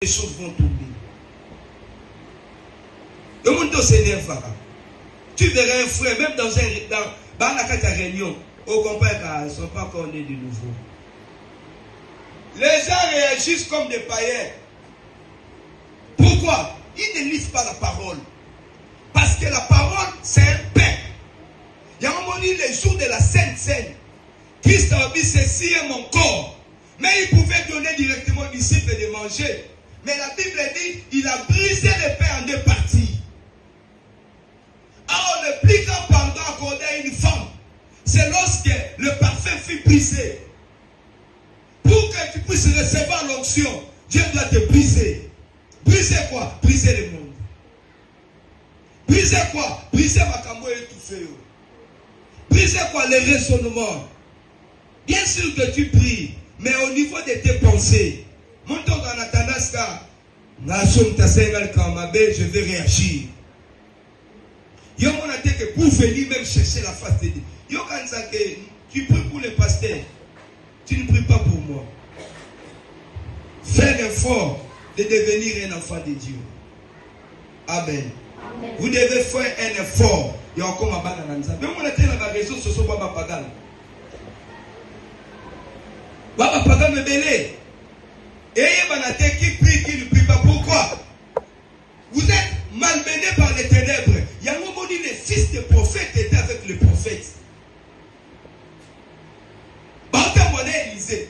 les choses vont tourner. Le monde s'énerve. Tu verras un frère, même dans la réunion, au compagnon, ils ne sont pas encore nés de nouveau. Les gens réagissent comme des païens. Pourquoi? Ils ne lisent pas la parole. Parce que la parole, c'est un pain. Il y a un moment donné, les jours de la Sainte Seine, Christ a dit, ceci est mon corps. Mais il pouvait donner directement aux disciples de manger. Mais la Bible dit, il a brisé le pain en deux parties. Alors, le plus grand pardon accordé à une femme, c'est lorsque le parfum fut brisé. Pour que tu puisses recevoir l'onction, Dieu doit te briser. Briser quoi? Briser le monde. Briser quoi? Briser ma cambo étouffée. Briser quoi? Les raisonnements. Bien sûr que tu pries, mais au niveau de tes pensées, mon temps en attendant je vais réagir. Yo mon atte que pour venir même chercher la face de Dieu. Yo quand tu pries pour le pasteur, tu ne pries pas pour moi. Fais l'effort de devenir un enfant de Dieu. Amen. Amen. Vous devez faire un effort. Il y a encore ma balle à l'anza. Mais mon atte la réseau sur ce baba pagal. Baba pagal me belé. Et il y a un atte qui prie, qui ne prie pas. Pourquoi? Vous êtes malmené par les ténèbres. Il y a un moment où les fils des prophètes étaient avec les prophètes. Barthémona Élisée.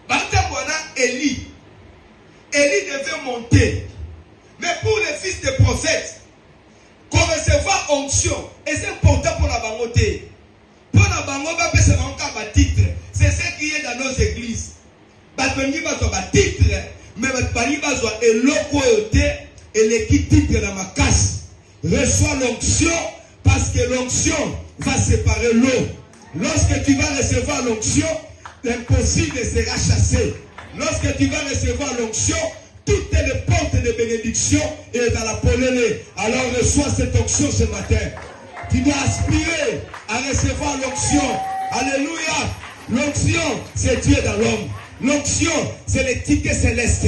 Barthémona Élie. Élie devait monter. Mais pour les fils des prophètes, qu'on recevoir onction, et c'est important pour la bangoté. Pour la bangoté, c'est un titre. C'est ce qui est dans nos églises. Batoni bazwa titre, mais batoni bazwa elokoyote et l'équipe titre dans ma casse. Reçois l'onction parce que l'onction va séparer l'eau. Lorsque tu vas recevoir l'onction, l'impossible sera chassé. Lorsque tu vas recevoir l'onction, toutes les portes de bénédiction et dans la polonais. Alors reçois cette onction ce matin. Tu dois aspirer à recevoir l'onction. Alléluia. L'onction, c'est Dieu dans l'homme. L'onction, c'est le ticket céleste.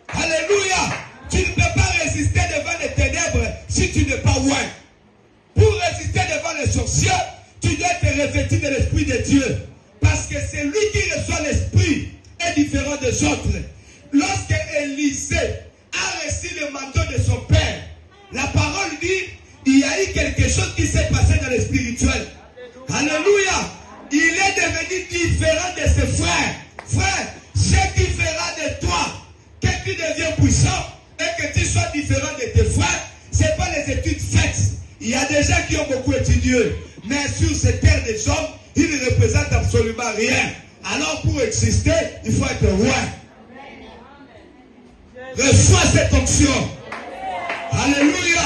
Alléluia. Tu ne peux pas résister devant les ténèbres si tu n'es pas loin. Pour résister devant les sorciers, tu dois te revêtir de l'Esprit de Dieu. Parce que c'est lui qui reçoit l'Esprit est différent des autres. Lorsque Élisée a reçu le manteau de son père, la parole dit, il y a eu quelque chose qui s'est passé dans le spirituel. Alléluia. Il est devenu différent de ses frères. Frère, ce qui fera de toi que tu deviens puissant et que tu sois différent de tes frères, ce n'est pas les études faites. Il y a des gens qui ont beaucoup étudié, mais sur cette terre des hommes, ils ne représentent absolument rien. Alors pour exister, il faut être roi. Reçois cette onction. Alléluia.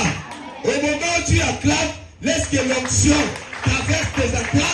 Au moment où tu acclames, laisse que l'onction traverse tes acclamations.